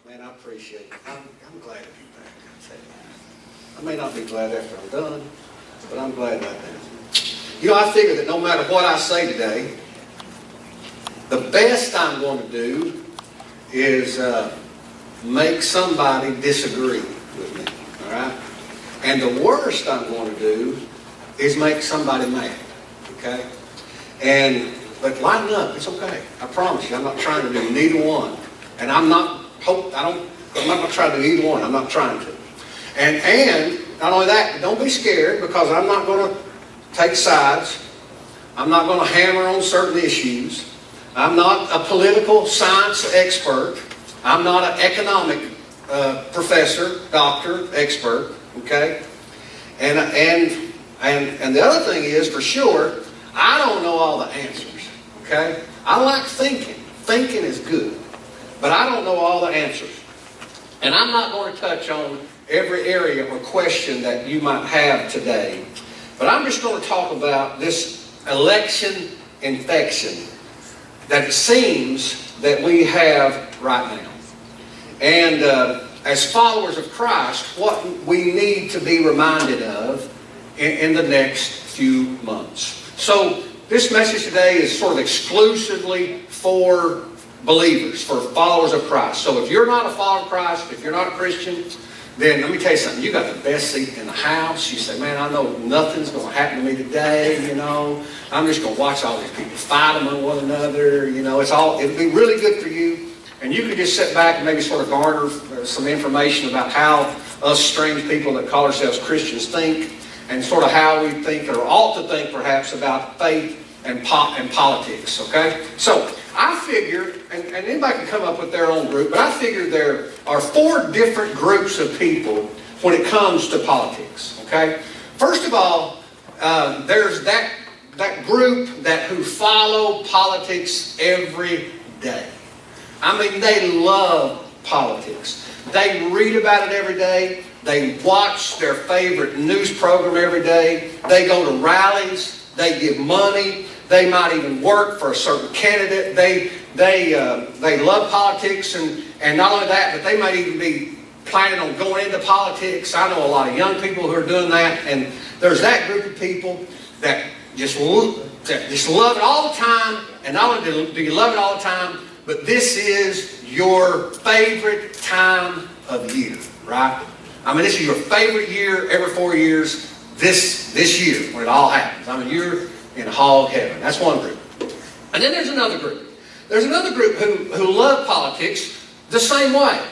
Man, I appreciate it. I'm glad to be back. I may not be glad after I'm done, but I'm glad about that. You know, I figure that no matter what I say today, the best I'm going to do is make somebody disagree with me, all right? And the worst I'm going to do is make somebody mad, okay? But lighten up, it's okay. I promise you, I'm not trying to do neither one. And I'm not going to try to do either one. I'm not trying to. And not only that, don't be scared, because I'm not going to take sides. I'm not going to hammer on certain issues. I'm not a political science expert. I'm not an economic professor, doctor, expert. Okay? And the other thing is, for sure, I don't know all the answers. Okay? I like thinking. Thinking is good. But I don't know all the answers. And I'm not going to touch on every area or question that you might have today. But I'm just going to talk about this election infection that it seems that we have right now. And as followers of Christ, what we need to be reminded of in the next few months. So this message today is sort of exclusively for believers, for followers of Christ. So if you're not a follower of Christ, if you're not a Christian, then let me tell you something. You got the best seat in the house. You say, man, I know nothing's going to happen to me today, you know. I'm just going to watch all these people fight among one another, you know. It'll be really good for you. And you can just sit back and maybe sort of garner some information about how us strange people that call ourselves Christians think, and sort of how we think, or ought to think perhaps, about faith and politics, okay? So I figured, and anybody can come up with their own group, but I figured there are 4 different groups of people when it comes to politics, okay? First of all, there's that group who follow politics every day. I mean, they love politics. They read about it every day. They watch their favorite news program every day. They go to rallies. They give money. They might even work for a certain candidate. They love politics, and not only that, but they might even be planning on going into politics. I know a lot of young people who are doing that, and there's that group of people that just love it all the time. And not only do you love it all the time, but this is your favorite time of year, right? I mean, this is your favorite year every 4 years. This year when it all happens. I mean, you're in hog heaven. That's one group. And then there's another group. There's another group who love politics the same way.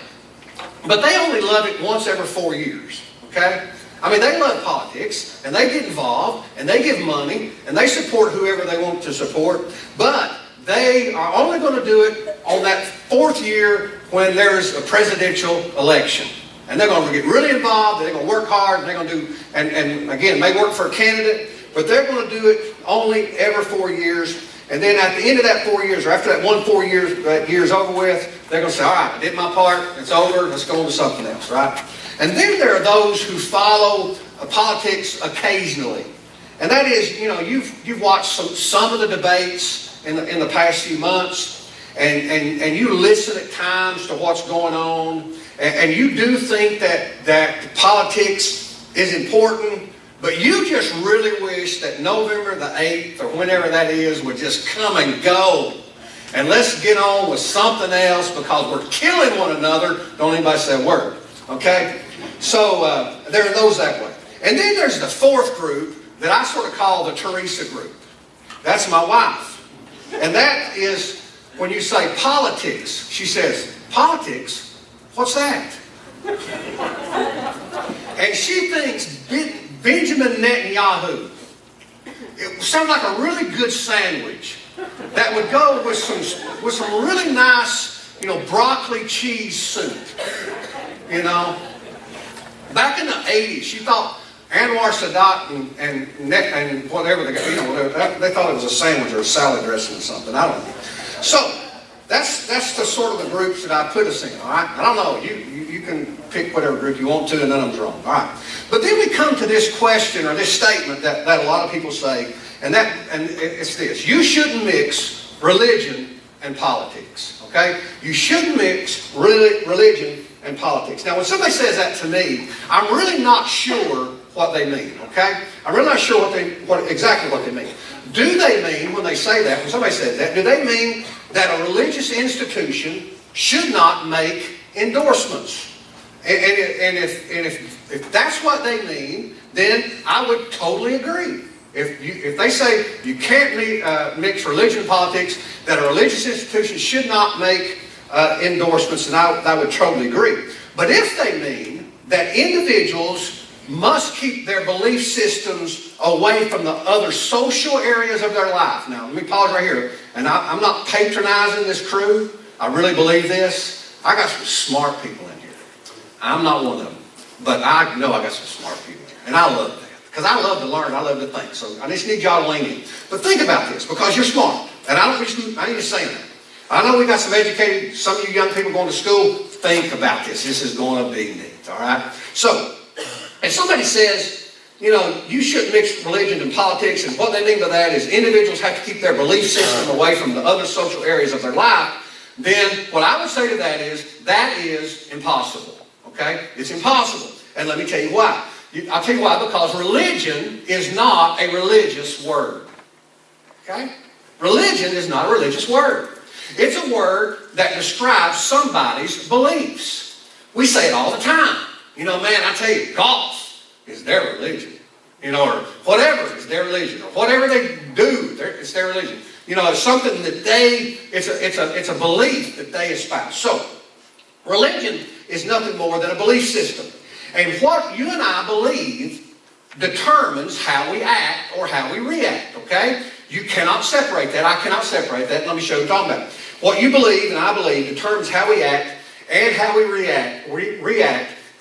But they only love it once every 4 years. Okay? I mean, they love politics, and they get involved, and they give money, and they support whoever they want to support. But they are only going to do it on that 4th year when there's a presidential election. And they're going to get really involved, and they're going to work hard, and they're going to do, and again, may work for a candidate, but they're going to do it only every 4 years. And then at the end of that 4 years, or after that 4 years over with, they're going to say, all right, I did my part, it's over, let's go on to something else, right? And then there are those who follow politics occasionally. And that is, you know, you've watched some of the debates in the past few months, and you listen at times to what's going on, and you do think that politics is important, but you just really wish that November the 8th or whenever that is would just come and go. And let's get on with something else, because we're killing one another. Don't anybody say a word. Okay? So there are those that way. And then there's the 4th group that I sort of call the Teresa group. That's my wife. And that is when you say politics. She says, politics? What's that? And she thinks Benjamin Netanyahu, it sounds like a really good sandwich that would go with some really nice, you know, broccoli cheese soup. You know, back in the 80s, she thought Anwar Sadat and whatever they got, you know, they thought it was a sandwich or a salad dressing or something. I don't know. So that's the sort of the groups that I put us in. All right, I don't know. You can pick whatever group you want to, and none of them's wrong. All right, but then we come to this question or this statement that a lot of people say, and it's this: you shouldn't mix religion and politics, okay? You shouldn't mix religion and politics. Now, when somebody says that to me, I'm really not sure what they mean, okay? I'm really not sure exactly what they mean. Do they mean, when they say that, when somebody says that, do they mean that a religious institution should not make endorsements? And if that's what they mean, then I would totally agree. If they say you can't mix religion and politics, that a religious institution should not make endorsements, then I would totally agree. But if they mean that individuals must keep their belief systems away from the other social areas of their life. Now, let me pause right here. And I'm not patronizing this crew. I really believe this. I got some smart people in here. I'm not one of them. But I know I got some smart people here. And I love that. Because I love to learn. I love to think. So I just need y'all to lean in. But think about this. Because you're smart. And I ain't just saying that. I know we got some educated, some of you young people going to school. Think about this. This is going to be neat. All right? So, if somebody says, you shouldn't mix religion and politics, and what they mean by that is individuals have to keep their belief system away from the other social areas of their life, then what I would say to that is impossible. Okay? It's impossible. And let me tell you why. I'll tell you why. Because religion is not a religious word. Okay? Religion is not a religious word. It's a word that describes somebody's beliefs. We say it all the time. Man, I tell you, golf is their religion. Or whatever is their religion. Or whatever they do, it's their religion. It's something that it's a belief that they espouse. So, religion is nothing more than a belief system. And what you and I believe determines how we act or how we react, okay? You cannot separate that. I cannot separate that. Let me show you what I'm talking about. What you believe and I believe determines how we act and how we react,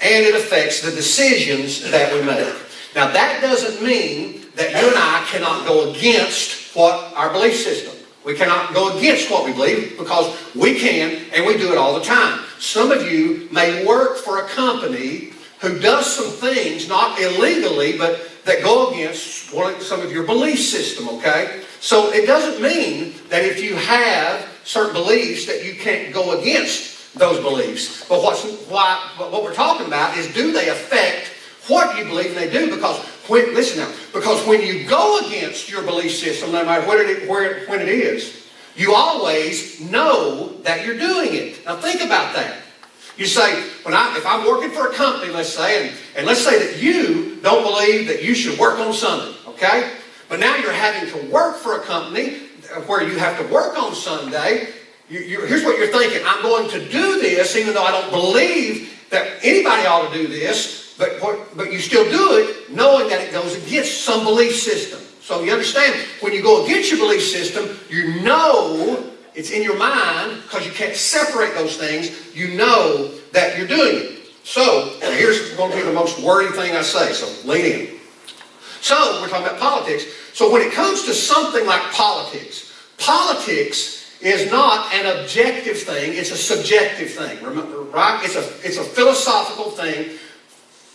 and it affects the decisions that we make. Now, that doesn't mean that you and I cannot go against our belief system. We cannot go against what we believe because we can, and we do it all the time. Some of you may work for a company who does some things, not illegally, but that go against some of your belief system, okay? So it doesn't mean that if you have certain beliefs that you can't go against those beliefs. But what we're talking about is, do they affect what you believe? And they do, because when you go against your belief system, no matter when it is, you always know that you're doing it. Now think about that. You say, if I'm working for a company, let's say, and let's say that you don't believe that you should work on Sunday, okay? But now you're having to work for a company where you have to work on Sunday. Here's what you're thinking. I'm going to do this even though I don't believe that anybody ought to do this, but you still do it knowing that it goes against some belief system. So you understand, when you go against your belief system, you know it's in your mind, because you can't separate those things. You know that you're doing it. So, here's going to be the most wordy thing I say, so lean in. So, we're talking about politics. So when it comes to something like politics is not an objective thing, it's a subjective thing. Remember, right? It's a philosophical thing.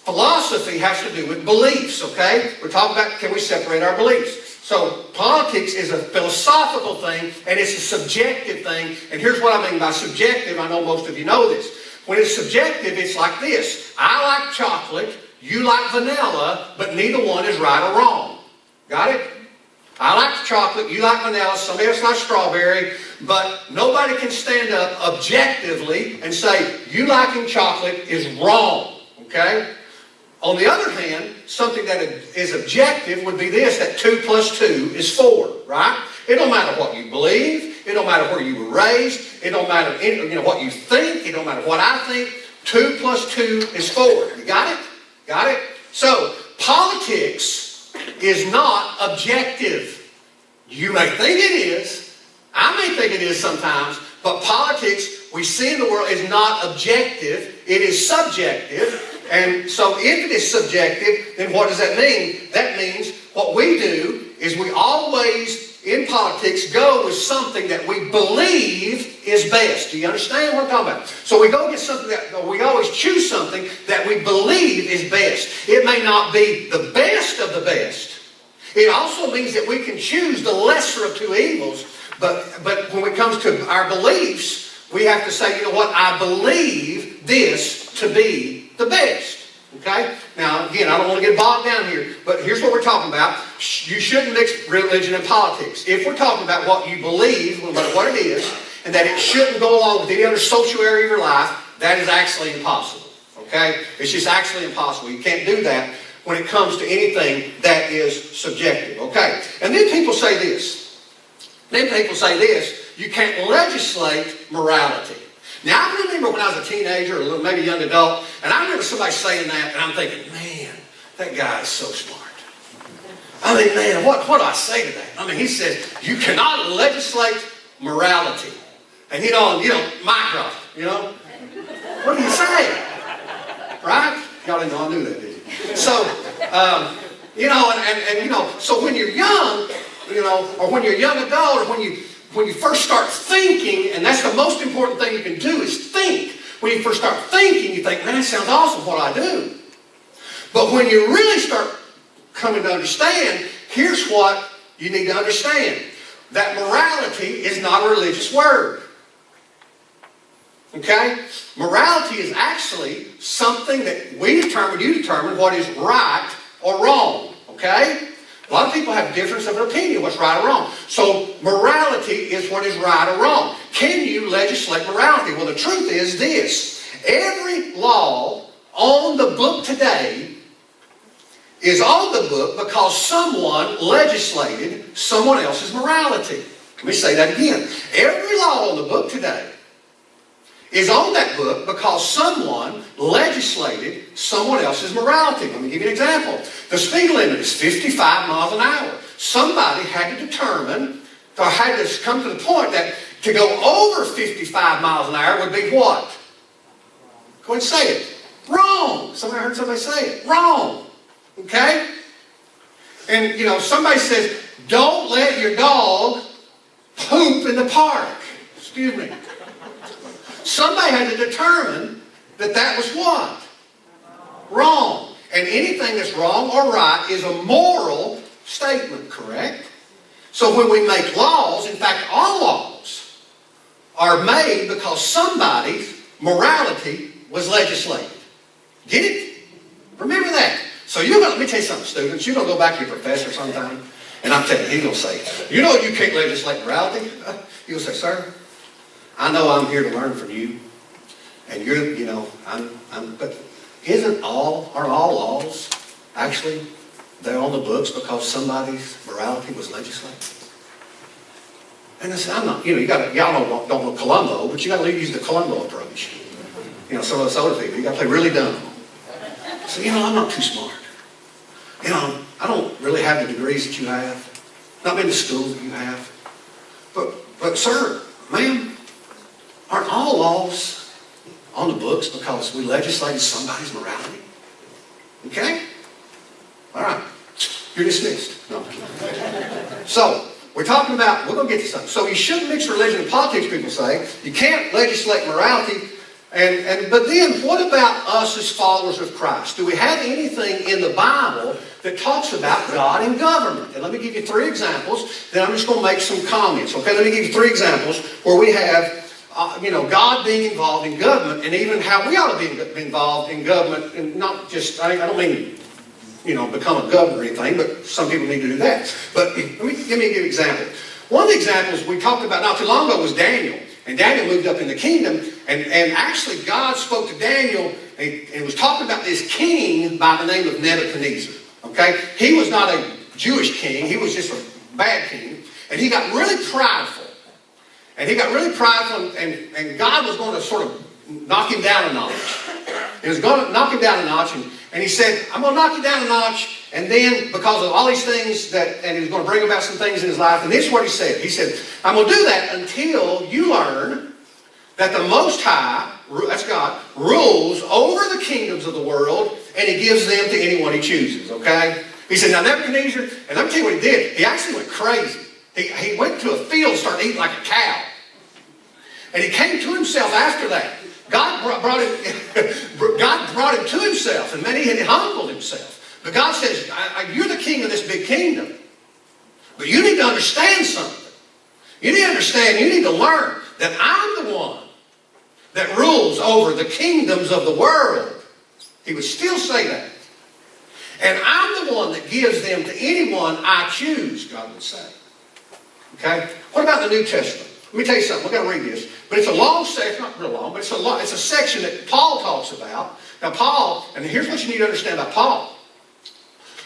Philosophy has to do with beliefs, okay? We're talking about, can we separate our beliefs? So politics is a philosophical thing, and it's a subjective thing. And here's what I mean by subjective. I know most of you know this. When it's subjective, it's like this. I like chocolate, you like vanilla, but neither one is right or wrong. Got it? I like chocolate, you like vanilla, somebody else likes strawberry, but nobody can stand up objectively and say, you liking chocolate is wrong. Okay? On the other hand, something that is objective would be this, that 2 plus 2 is 4, right? It don't matter what you believe. It don't matter where you were raised. It don't matter what you think. It don't matter what I think. 2 plus 2 is 4. You got it? Got it? So, politics is not objective. You may think it is. I may think it is sometimes. But politics, we see in the world, is not objective. It is subjective. And so if it is subjective, then what does that mean? That means what we do is we always, in politics, go with something that we believe is best. Do you understand what I'm talking about? So we go get something we always choose something that we believe is best. It may not be the best of the best. It also means that we can choose the lesser of two evils. But when it comes to our beliefs, we have to say, you know what, I believe this to be the best. Okay? Now, again, I don't want to get bogged down here, but here's what we're talking about. You shouldn't mix religion and politics. If we're talking about what you believe, no matter what it is, and that it shouldn't go along with any other social area of your life, that is actually impossible. Okay? It's just actually impossible. You can't do that when it comes to anything that is subjective. Okay? And then people say this. You can't legislate morality. Now, I remember when I was a teenager, or maybe a young adult, and I remember somebody saying that, and I'm thinking, man, that guy is so smart. I mean, man, what do I say to that? I mean, he says, you cannot legislate morality. And mic drop, What do you say? Right? Y'all didn't know I knew that, did you? So, so when you're young, or when you're a young adult, or when you first start thinking, and that's the most important thing you can do is think. When you first start thinking, you think, man, that sounds awesome, what I do. But when you really start coming to understand, here's what you need to understand. That morality is not a religious word. Okay? Morality is actually something that you determine what is right or wrong. Okay? A lot of people have difference of opinion what's right or wrong. So morality is what is right or wrong. Can you legislate morality? Well, the truth is this. Every law on the book today is on the book because someone legislated someone else's morality. Let me say that again. Every law on the book today is on that book because someone legislated someone else's morality. Let me give you an example. The speed limit is 55 miles an hour. Somebody had to determine, or had to come to the point that to go over 55 miles an hour would be what? Go ahead and say it. Wrong. I heard somebody say it. Wrong. Okay? And, somebody says, don't let your dog poop in the park. Excuse me. Somebody had to determine that was what? Wrong. And anything that's wrong or right is a moral statement, correct? So when we make laws, in fact, all laws are made because somebody's morality was legislated. Get it? Remember that. So let me tell you something, students. You're going to go back to your professor sometime, and I'm telling you, he's going to say, you can't legislate morality. He'll say, sir, I know I'm here to learn from you, and but aren't all laws actually they're on the books because somebody's morality was legislated? And I said, I'm not, y'all don't know Columbo, but you got to use the Columbo approach. Some of us older people, you got to play really dumb. So, I'm not too smart. I don't really have the degrees that you have, not been to school that you have. But sir, ma'am, aren't all laws on the books because we legislated somebody's morality? Okay? All right. You're dismissed. No, I'm kidding. So, we're going to get to something. So you shouldn't mix religion and politics, people say. You can't legislate morality. But then, what about us as followers of Christ? Do we have anything in the Bible that talks about God and government? And let me give you 3 examples. Then I'm just going to make some comments. Okay, let me give you 3 examples where we have God being involved in government, and even how we ought to be involved in government, and not just, I don't mean, become a governor or anything, but some people need to do that. But let me give you an example. One of the examples we talked about not too long ago was Daniel. And Daniel moved up in the kingdom, and actually God spoke to Daniel and was talking about this king by the name of Nebuchadnezzar. Okay? He was not a Jewish king, he was just a bad king, and he got really prideful. And God was going to sort of knock him down a notch. He was going to knock him down a notch, and he said, I'm going to knock you down a notch, and then because of all these things and he was going to bring about some things in his life, and this is what he said. He said, I'm going to do that until you learn that the Most High, that's God, rules over the kingdoms of the world, and he gives them to anyone he chooses, okay? He said, now Nebuchadnezzar, and let me tell you what he did. He actually went crazy. He went to a field and started eating like a cow. And he came to himself after that. God brought him to himself, and then he had humbled himself. But God says, you're the king of this big kingdom. But you need to understand something. You need to understand, you need to learn that I'm the one that rules over the kingdoms of the world. He would still say that. And I'm the one that gives them to anyone I choose, God would say. Okay? What about the New Testament? Let me tell you something. We've got to read this. But it's a long section, not real long, but it's a section that Paul talks about. Now Paul, and here's what you need to understand about Paul.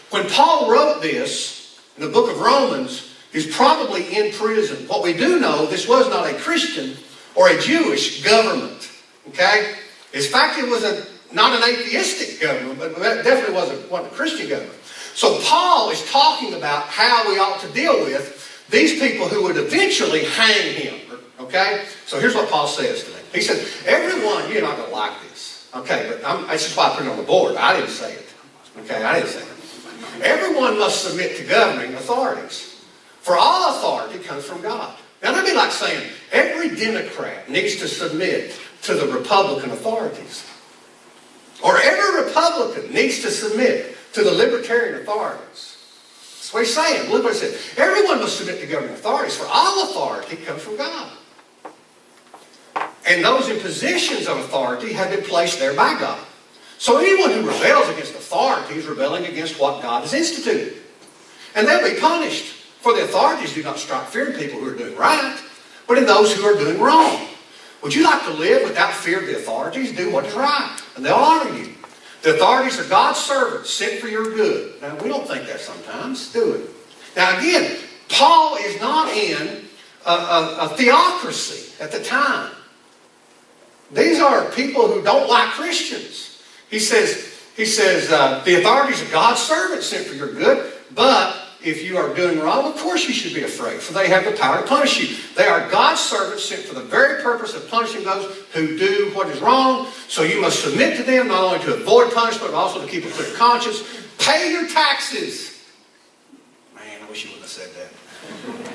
When Paul wrote this in the book of Romans, he's probably in prison. What we do know, this was not a Christian or a Jewish government. Okay? In fact, it was not an atheistic government, but it definitely wasn't a Christian government. So Paul is talking about how we ought to deal with these people who would eventually hang him. Okay? So here's what Paul says to them. He said, everyone, you're not going to like this. Okay, but that's just why I put it on the board. I didn't say it. Okay, I didn't say it. Everyone must submit to governing authorities. For all authority comes from God. Now that'd be like saying every Democrat needs to submit to the Republican authorities. Or every Republican needs to submit to the Libertarian authorities. That's what he's saying. Look what he said. Everyone must submit to governing authorities, for all authority comes from God. And those in positions of authority have been placed there by God. So anyone who rebels against authority is rebelling against what God has instituted. And they'll be punished. For the authorities do not strike fear in people who are doing right, but in those who are doing wrong. Would you like to live without fear of the authorities? Do what is right, and they'll honor you. The authorities are God's servants, sent for your good. Now, we don't think that sometimes, do we? Now, again, Paul is not in a theocracy at the time. These are people who don't like Christians. He says, the authorities are God's servants, sent for your good, but if you are doing wrong, of course you should be afraid, for they have the power to punish you. They are God's servants sent for the very purpose of punishing those who do what is wrong. So you must submit to them, not only to avoid punishment, but also to keep a clear conscience. Pay your taxes. Man, I wish you wouldn't have said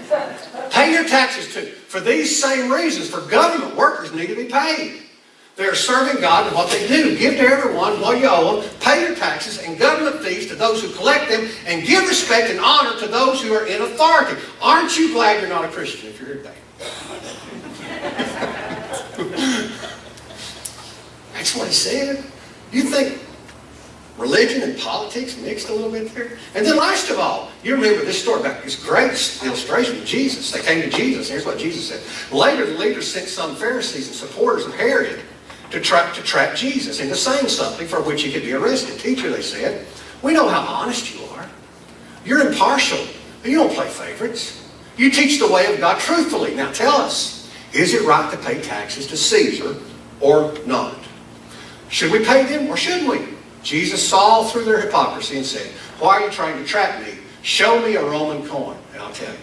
that. Pay your taxes too. For these same reasons, for government workers need to be paid. They are serving God in what they do. Give to everyone what you owe them. Pay your taxes and government fees to those who collect them. And give respect and honor to those who are in authority. Aren't you glad you're not a Christian if you're here today? That's what he said. You think religion and politics mixed a little bit there? And then last of all, you remember this story about this great illustration of Jesus. They came to Jesus. Here's what Jesus said. Later, the leaders sent some Pharisees and supporters of Herod to trap Jesus into saying something for which he could be arrested. Teacher, they said, we know how honest you are. You're impartial. You don't play favorites. You teach the way of God truthfully. Now tell us, is it right to pay taxes to Caesar or not? Should we pay them or shouldn't we? Jesus saw through their hypocrisy and said, why are you trying to trap me? Show me a Roman coin, and I'll tell you.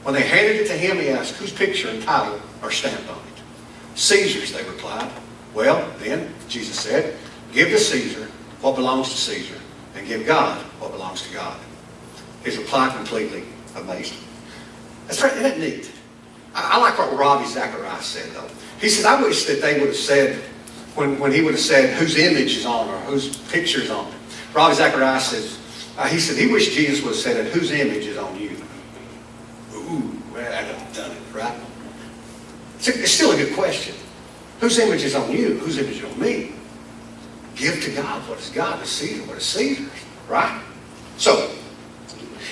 When they handed it to him, he asked, whose picture and title are stamped on it? Caesar's, they replied. Well, then, Jesus said, give to Caesar what belongs to Caesar, and give God what belongs to God. His reply completely amazed him. That's right, isn't that neat? I like what Ravi Zacharias said, though. He said, I wish that they would have said, when he would have said whose image is on or whose picture is on it. Ravi Zacharias says, he said he wished Jesus would have said it, whose image is on you? Ooh, well, I'd have done it, right? It's still a good question. Whose image is on you? Whose image is on me? Give to God what is God, to Caesar what is Caesar's, right? So,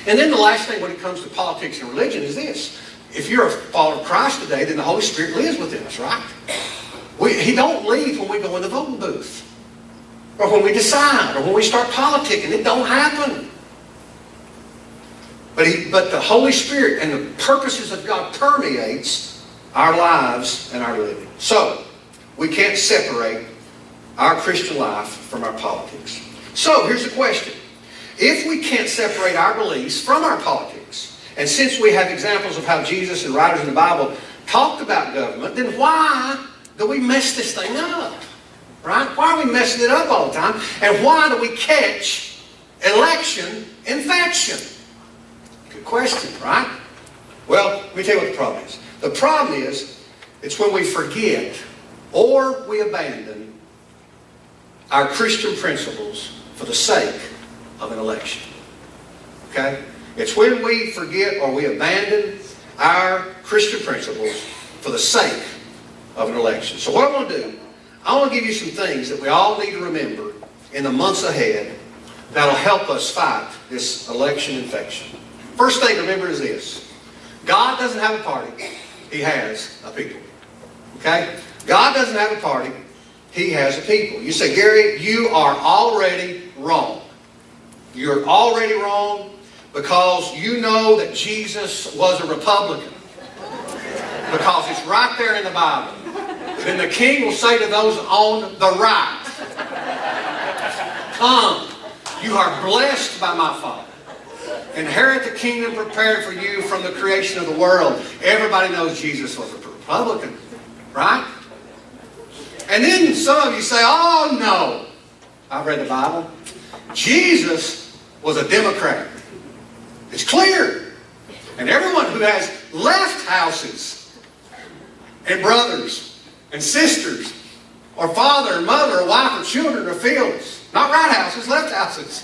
and then the last thing when it comes to politics and religion is this. If you're a follower of Christ today, then the Holy Spirit lives within us, right? He don't leave when we go in the voting booth. Or when we decide, or when we start politicking. It don't happen. But the Holy Spirit and the purposes of God permeates our lives and our living. So, we can't separate our Christian life from our politics. So, here's the question. If we can't separate our beliefs from our politics, and since we have examples of how Jesus and writers in the Bible talked about government, then why do we mess this thing up? Right? Why are we messing it up all the time? And why do we catch election infection? Good question, right? Well, let me tell you what the problem is. The problem is, it's when we forget or we abandon our Christian principles for the sake of an election. Okay? It's when we forget or we abandon our Christian principles for the sake of an election. So what I want to do, I want to give you some things that we all need to remember in the months ahead that'll help us fight this election infection. First thing to remember is this. God doesn't have a party. He has a people. Okay? God doesn't have a party. He has a people. You say, Gary, you are already wrong. You're already wrong because you know that Jesus was a Republican. Because it's right there in the Bible. Then the king will say to those on the right, come, you are blessed by my Father. Inherit the kingdom prepared for you from the creation of the world. Everybody knows Jesus was a Republican, right? And then some of you say, oh no, I've read the Bible. Jesus was a Democrat. It's clear. And everyone who has left houses and brothers and sisters or father and mother or wife or children or fields, not right houses, left houses,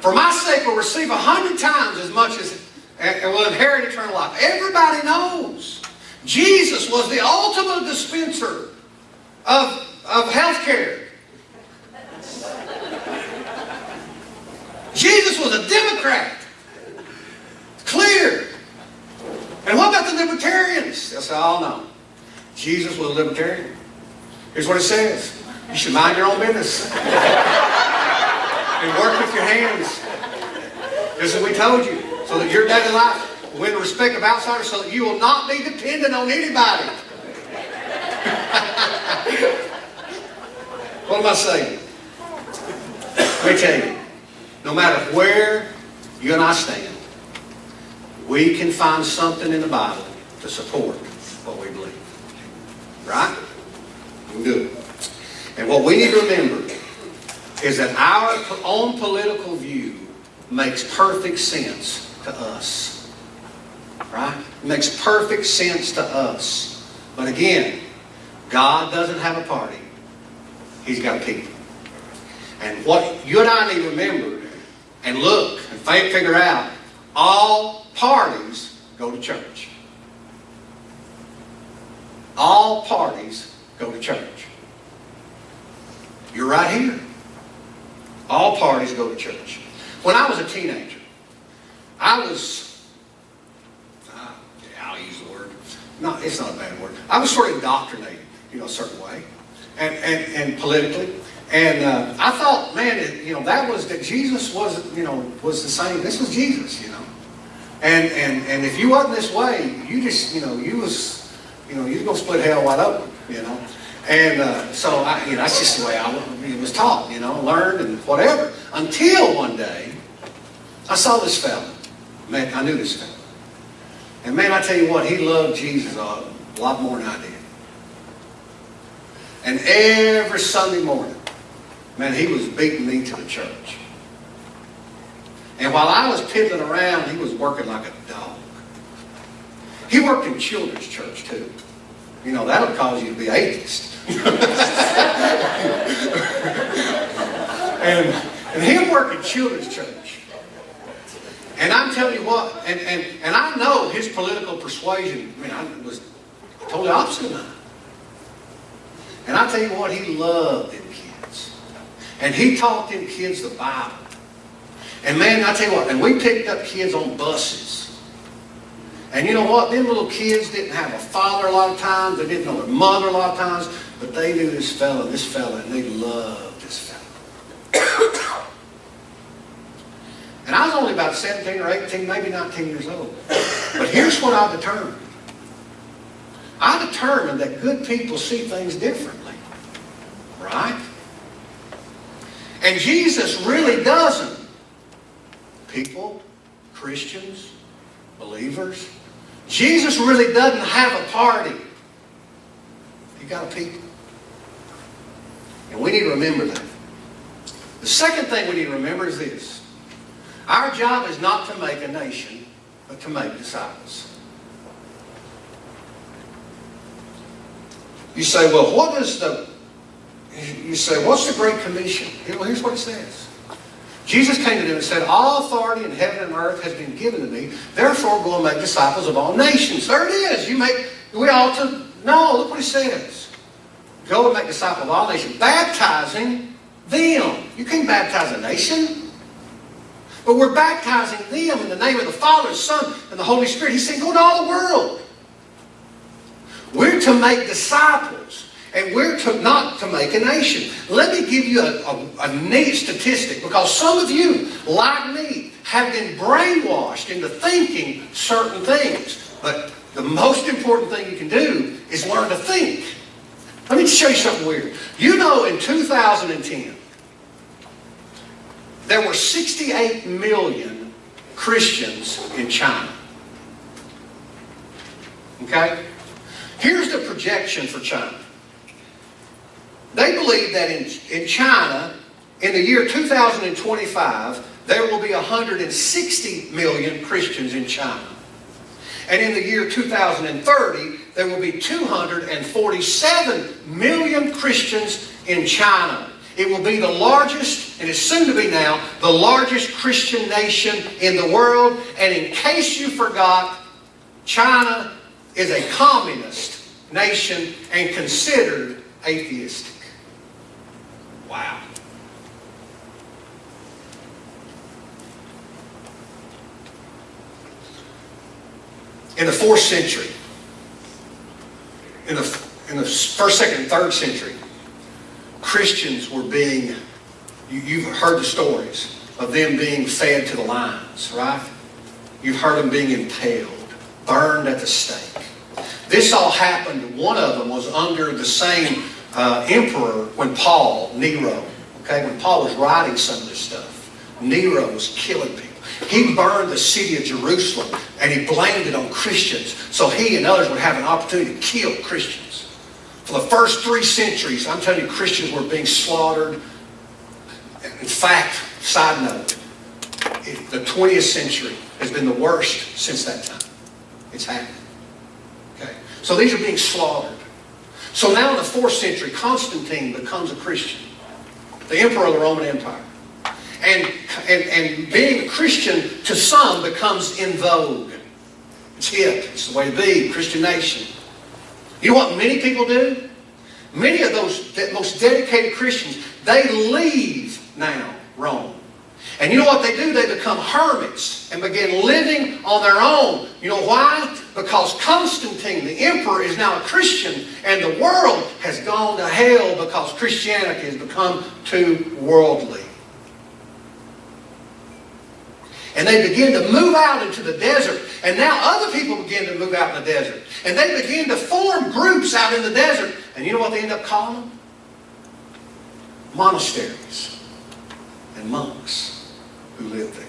for my sake will receive 100 times as much as and will inherit eternal life. Everybody knows Jesus was the ultimate dispenser of health care. Jesus was a Democrat. Clear. And what about the libertarians? They'll say, oh no. Jesus was a libertarian. Here's what it says. You should mind your own business. And work with your hands. Just as we told you. So that your daily life will win the respect of outsiders so that you will not be dependent on anybody. What am I saying? Let me tell you. No matter where you and I stand, we can find something in the Bible to support what we believe. Right? We can do it. And what we need to remember is that our own political view makes perfect sense to us. Right? It makes perfect sense to us. But again, God doesn't have a party. He's got people. And what you and I need to remember and look and figure out, all parties go to church. All parties go to church. You're right here. All parties go to church. When I was a teenager, I'll use the word. No, it's not a bad word. I was sort of indoctrinated, a certain way, and politically. And I thought, man, that Jesus was the same. This was Jesus, And if you wasn't this way, you just, you was gonna split hell wide open, And so that's just the way I was taught, learned and whatever. Until one day, I saw this fella. Man, I knew this fella. And man, I tell you what, he loved Jesus a lot more than I did. And every Sunday morning, man, he was beating me to the church. And while I was piddling around, he was working like a dog. He worked in children's church too. That'll cause you to be atheist. and he'll work in children's church. And I'm telling you what, and I know his political persuasion, was totally opposite of mine. And I tell you what, he loved them kids. And he taught them kids the Bible. And man, I tell you what, and we picked up kids on buses. And you know what? Them little kids didn't have a father a lot of times. They didn't know their mother a lot of times. But they knew this fella, and they loved this fella. And I was only about 17 or 18, maybe 19 years old. But here's what I determined. I determined that good people see things differently. Right? And Jesus really doesn't. People, Christians, believers, Jesus really doesn't have a party. He got a people. And we need to remember that. The second thing we need to remember is this. Our job is not to make a nation, but to make disciples. You say, well, what's the Great Commission? Well, here's what it says. Jesus came to them and said, all authority in heaven and earth has been given to me. Therefore, go and make disciples of all nations. There it is. We ought to know. Look what he says. Go and make disciples of all nations, baptizing them. You can't baptize a nation. But we're baptizing them in the name of the Father, Son, and the Holy Spirit. He said, go to all the world. We're to make disciples. And we're not to make a nation. Let me give you a neat statistic, because some of you, like me, have been brainwashed into thinking certain things. But the most important thing you can do is learn to think. Let me show you something weird. You know, in 2010, there were 68 million Christians in China. Okay? Here's the projection for China. They believe that in China, in the year 2025, there will be 160 million Christians in China. And in the year 2030, there will be 247 million Christians in China. It will be the largest, and is soon to be now, the largest Christian nation in the world. And in case you forgot, China is a communist nation and considered atheistic. Wow. In the 4th century, in the 1st, 2nd, and 3rd century, Christians were being, you've heard the stories of them being fed to the lions, right? You've heard them being impaled, burned at the stake. This all happened, one of them was under the same emperor when Nero, when Paul was writing some of this stuff. Nero was killing people. He burned the city of Jerusalem and he blamed it on Christians so he and others would have an opportunity to kill Christians. For the first 3 centuries, I'm telling you, Christians were being slaughtered. In fact, side note, the 20th century has been the worst since that time. It's happened. Okay? So these are being slaughtered. So now in the 4th century, Constantine becomes a Christian, the emperor of the Roman Empire. And being a Christian to some becomes in vogue. It's hip. It's the way to be. Christian nation. You know what many people do? Many of those most dedicated Christians, they leave now Rome. And you know what they do? They become hermits and begin living on their own. You know why? Because Constantine, the emperor, is now a Christian, and the world has gone to hell because Christianity has become too worldly. And they begin to move out into the desert. And now other people begin to move out in the desert. And they begin to form groups out in the desert. And you know what they end up calling them? Monasteries and monks who live there.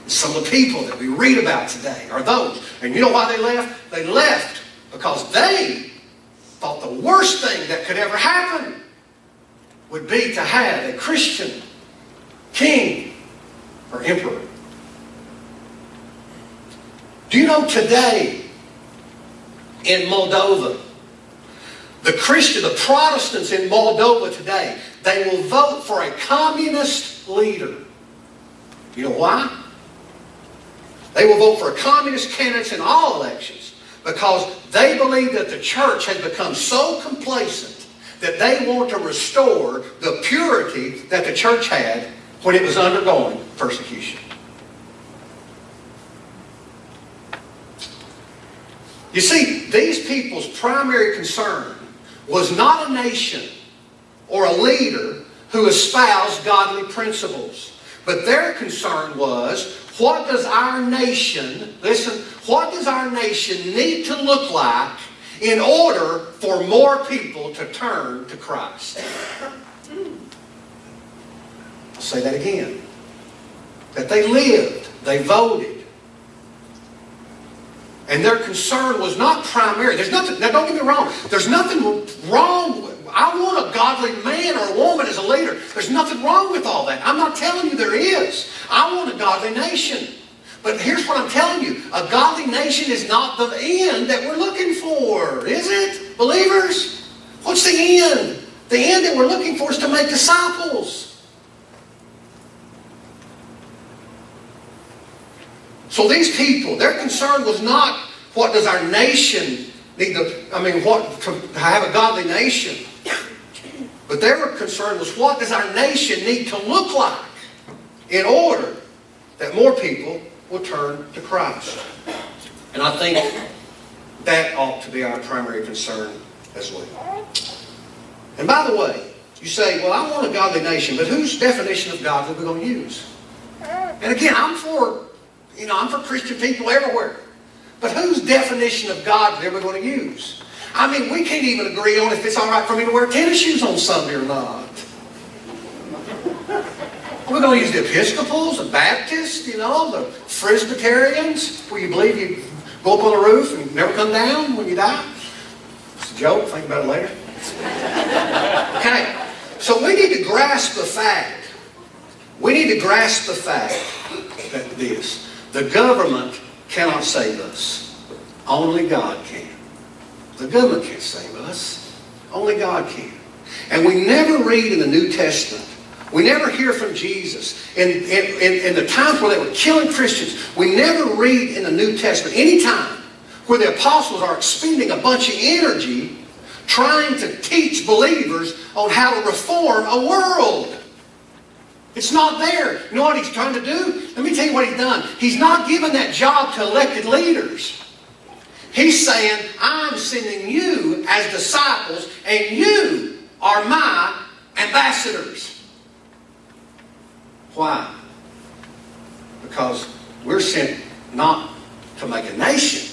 And some of the people that we read about today are those. And you know why they left? They left because they thought the worst thing that could ever happen would be to have a Christian king or emperor. Do you know today in Moldova, the Protestants in Moldova today, they will vote for a communist leader. You know why? They will vote for communist candidates in all elections because they believe that the church has become so complacent that they want to restore the purity that the church had when it was undergoing persecution. You see, these people's primary concern was not a nation or a leader who espoused godly principles. But their concern was, what does our nation, listen, what does our nation need to look like in order for more people to turn to Christ? I'll say that again. That they lived, they voted. And their concern was not primary. There's nothing, now don't get me wrong, there's nothing wrong with, I want a godly man or a woman as a leader. There's nothing wrong with all that. I'm not telling you there is. I want a godly nation. But here's what I'm telling you. A godly nation is not the end that we're looking for, is it? Believers? What's the end? The end that we're looking for is to make disciples. So these people, their concern was not what does our nation need to have a godly nation. But their concern was what does our nation need to look like in order that more people will turn to Christ. And I think that ought to be our primary concern as well. And by the way, you say, well, I want a godly nation, but whose definition of God are we going to use? And again, I'm for Christian people everywhere. But whose definition of God are we going to use? I mean, we can't even agree on if it's all right for me to wear tennis shoes on Sunday or not. We're going to use the Episcopals, the Baptists, the Presbyterians, where you believe you go up on the roof and never come down when you die. It's a joke. Think about it later. Okay. So we need to grasp the fact. We need to grasp the fact that the government cannot save us. Only God can. The government can't save us. Only God can. And we never read in the New Testament. We never hear from Jesus. In the times where they were killing Christians, we never read in the New Testament any time where the apostles are expending a bunch of energy trying to teach believers on how to reform a world. It's not there. You know what he's trying to do? Let me tell you what he's done. He's not given that job to elected leaders. He's saying, I'm sending you as disciples, and you are my ambassadors. Why? Because we're sent not to make a nation,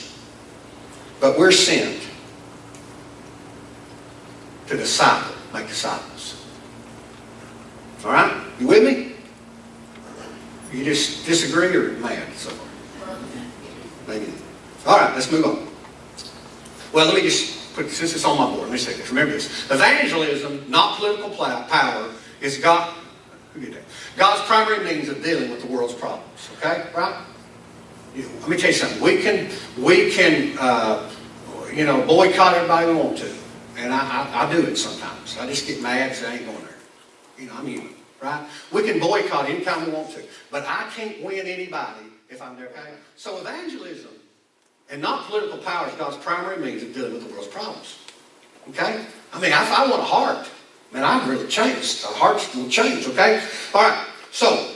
but we're sent to make disciples. All right? You with me? You just disagree or mad so far? Maybe. All right, let's move on. Well, let me just put, since it's on my board, let me say this. Remember this. Evangelism, not political power, is God's primary means of dealing with the world's problems. Okay? Right? Let me tell you something. We can boycott everybody we want to. And I do it sometimes. I just get mad and say I ain't going there. I'm human. Right? We can boycott anytime we want to. But I can't win anybody if I'm there. Okay? So evangelism and not political power is God's primary means of dealing with the world's problems. Okay? I mean, if I want a heart, man, I've really changed. A heart will change, okay? All right. So,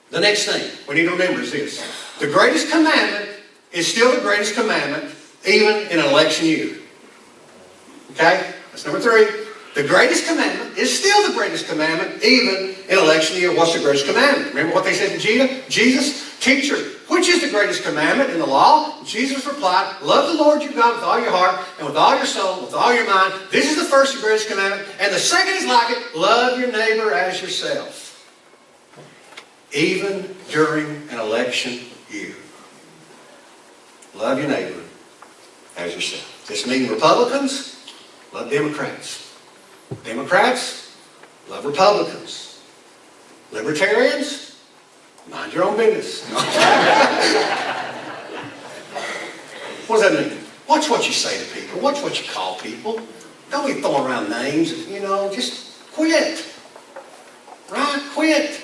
the next thing we need to remember is this. The greatest commandment is still the greatest commandment, even in an election year. Okay? That's number 3. The greatest commandment is still the greatest commandment, even in election year. What's the greatest commandment? Remember what they said to Jesus? Teacher, which is the greatest commandment in the law? Jesus replied, love the Lord your God with all your heart, and with all your soul, with all your mind. This is the first and greatest commandment. And the second is like it, love your neighbor as yourself. Even during an election year. Love your neighbor as yourself. This means Republicans, love Democrats. Democrats, love Republicans. Libertarians, mind your own business. What does that mean? Watch what you say to people. Watch what you call people. Don't be throwing around names. Just quit. Right? Quit.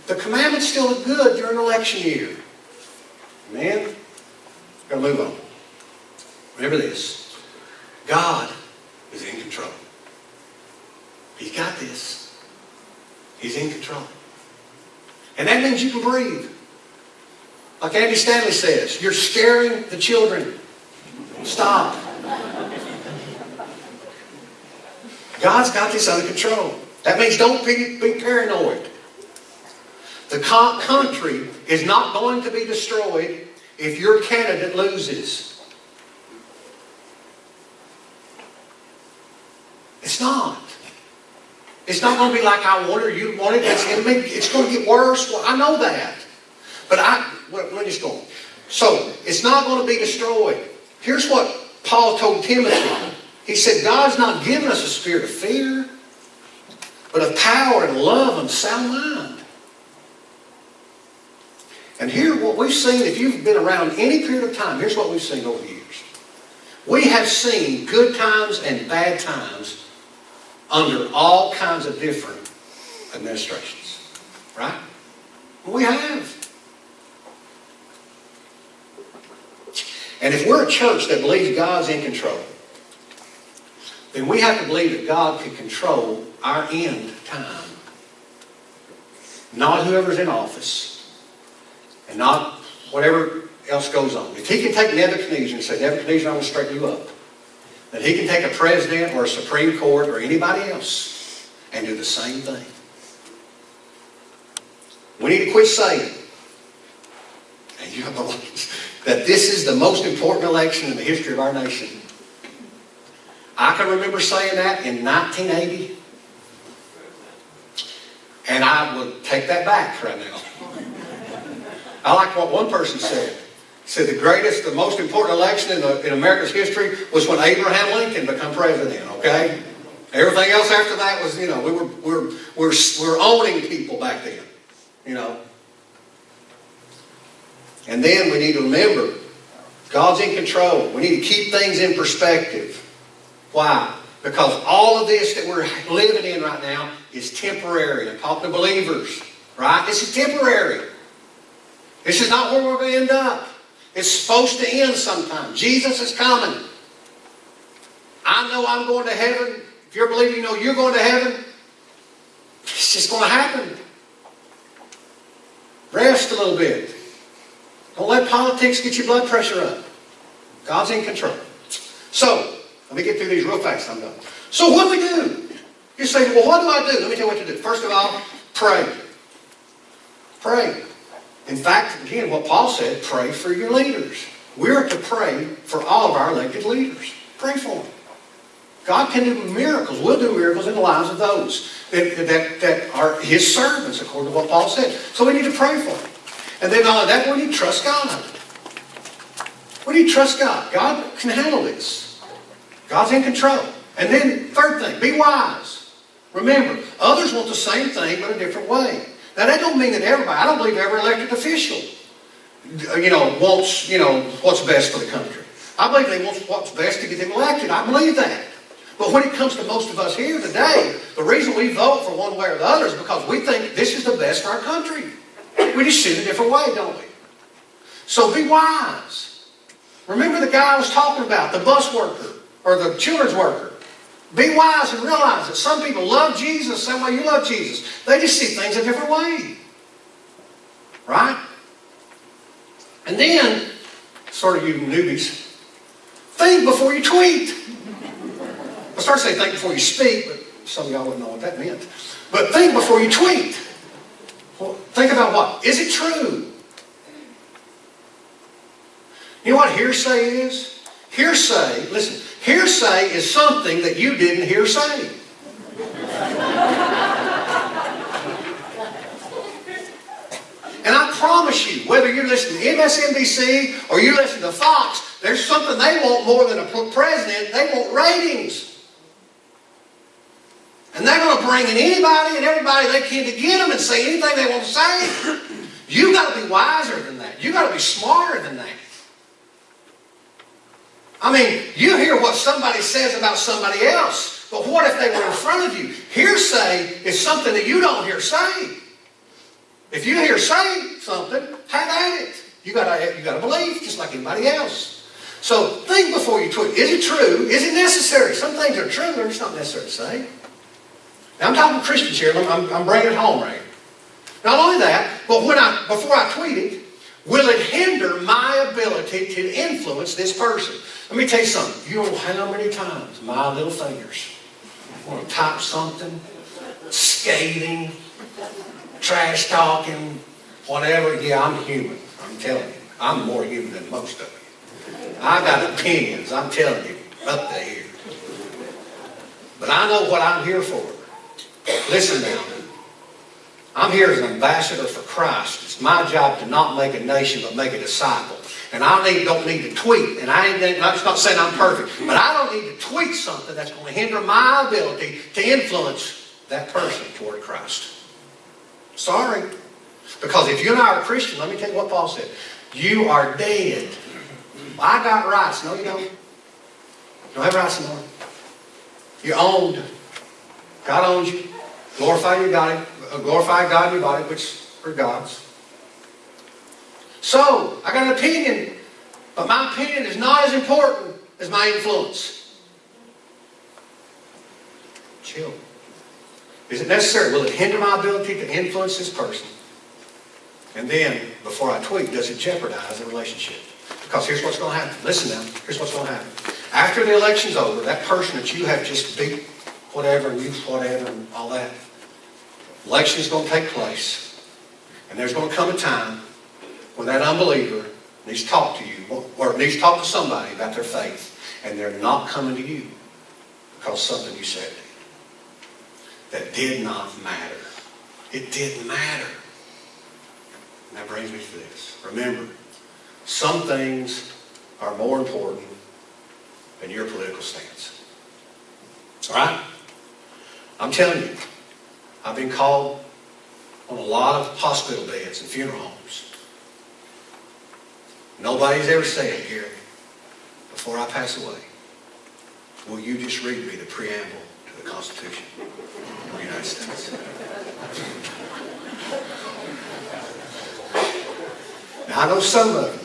The commandments still look good during election year. Man, got to move on. Remember this. God is in control. He's got this. He's in control. And that means you can breathe. Like Andy Stanley says, you're scaring the children. Stop. God's got this under control. That means don't be paranoid. The country is not going to be destroyed if your candidate loses. It's not. It's not going to be like I want or you want it. It's going to get worse. Well, I know that. But let me just go on. So, it's not going to be destroyed. Here's what Paul told Timothy. He said, God's not given us a spirit of fear, but of power and love and sound mind. And here, what we've seen, if you've been around any period of time, here's what we've seen over the years. We have seen good times and bad times under all kinds of different administrations. Right? We have. And if we're a church that believes God's in control, then we have to believe that God can control our end time. Not whoever's in office, and not whatever else goes on. If he can take Nebuchadnezzar and say, Nebuchadnezzar, I'm going to straighten you up, then he can take a president or a Supreme Court or anybody else and do the same thing. We need to quit saying, and you believe that this is the most important election in the history of our nation. I can remember saying that in 1980, and I would take that back right now. I like what one person said. He said the greatest, the most important election in America's history was when Abraham Lincoln became president, okay? Everything else after that was, we were owning people back then, And then we need to remember, God's in control. We need to keep things in perspective. Why? Because all of this that we're living in right now is temporary. I'm talking to believers, right? This is temporary. This is not where we're going to end up. It's supposed to end sometime. Jesus is coming. I know I'm going to heaven. If you're a believer, you know you're going to heaven. It's just going to happen. Rest a little bit. Don't let politics get your blood pressure up. God's in control. So, let me get through these real fast. I'm done. So what do we do? You say, well, what do I do? Let me tell you what to do. First of all, pray. Pray. In fact, again, what Paul said, pray for your leaders. We're to pray for all of our elected leaders. Pray for them. God can do miracles. We'll do miracles in the lives of those that are His servants, according to what Paul said. So we need to pray for them. And then all of that, we need to trust God. We need to trust God. God can handle this. God's in control. And then, third thing, be wise. Remember, others want the same thing, but a different way. Now, that don't mean that everybody, I don't believe every elected official, wants, what's best for the country. I believe they want what's best to get them elected. I believe that. But when it comes to most of us here today, the reason we vote for one way or the other is because we think this is the best for our country. We just see it a different way, don't we? So be wise. Remember the guy I was talking about, the bus worker or the children's worker. Be wise and realize that some people love Jesus the same way you love Jesus. They just see things a different way. Right? And then, sort of you newbies, think before you tweet. I started saying think before you speak, but some of y'all wouldn't know what that meant. But think before you tweet. Well, think about what? Is it true? You know what hearsay is? Hearsay, listen, hearsay is something that you didn't hear say. And I promise you, whether you're listening to MSNBC or you listen to Fox, there's something they want more than a president. They want ratings. And they're going to bring in anybody and everybody they can to get them and say anything they want to say. You've got to be wiser than that. You've got to be smarter than that. I mean, you hear what somebody says about somebody else, but what if they were in front of you? Hearsay is something that you don't hear say. If you hear say something, have at it. You got to believe, just like anybody else. So think before you tweet. Is it true? Is it necessary? Some things are true, they're just not necessary to say. Now I'm talking to Christians here. I'm bringing it home right. Not only that, but before I tweet it, will it hinder my ability to influence this person? Let me tell you something. You don't know how many times my little fingers want to type something, scathing, trash talking, whatever. Yeah, I'm human. I'm telling you. I'm more human than most of you. I got opinions. I'm telling you, up to here. But I know what I'm here for. Listen now. I'm here as an ambassador for Christ. It's my job to not make a nation, but make a disciple. And I don't need to tweet. And I'm not saying I'm perfect, but I don't need to tweet something that's going to hinder my ability to influence that person toward Christ. Sorry. Because if you and I are a Christian, let me tell you what Paul said. You are dead. Well, I got rights. No, you don't. You don't have rights anymore. You're owned. God owns you. Glorify your God. Glorify God in your body, which are God's. So, I got an opinion. But my opinion is not as important as my influence. Chill. Is it necessary? Will it hinder my ability to influence this person? And then, before I tweet, does it jeopardize the relationship? Because here's what's going to happen. Listen now. Here's what's going to happen. After the election's over, that person that you have just beat whatever and used whatever and all that, election is going to take place. And there's going to come a time when that unbeliever needs to talk to you or needs to talk to somebody about their faith. And they're not coming to you because something you said that did not matter. It didn't matter. And that brings me to this. Remember, some things are more important than your political stance. All right? I'm telling you, I've been called on a lot of hospital beds and funeral homes. Nobody's ever said, Gary, before I pass away, will you just read me the preamble to the Constitution of the United States? Now, I know some of you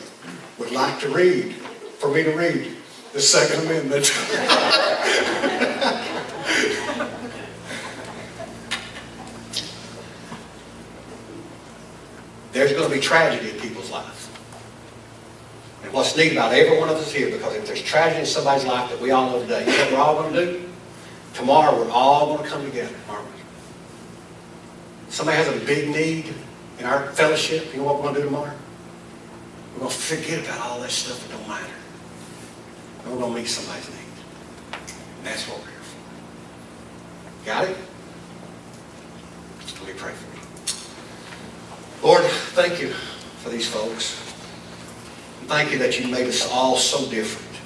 would like to read, for me to read the Second Amendment. There's going to be tragedy in people's lives. And what's neat about every one of us here, because if there's tragedy in somebody's life that we all know today, you know what we're all going to do? Tomorrow we're all going to come together, aren't we? Somebody has a big need in our fellowship. You know what we're going to do tomorrow? We're going to forget about all that stuff that don't matter. And we're going to meet somebody's need. And that's what we're here for. Got it? Let me pray for you. Lord, thank you for these folks. Thank you that you made us all so different.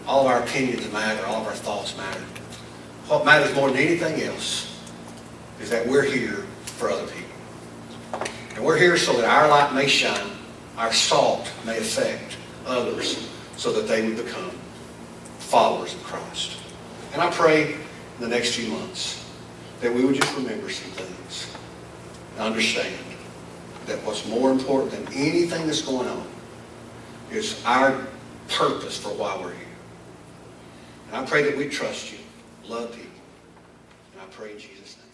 All of our opinions matter. All of our thoughts matter. What matters more than anything else is that we're here for other people. And we're here so that our light may shine, our salt may affect others so that they would become followers of Christ. And I pray in the next few months that we would just remember some things and understand that what's more important than anything that's going on is our purpose for why we're here. And I pray that we trust you, love people, and I pray in Jesus' name.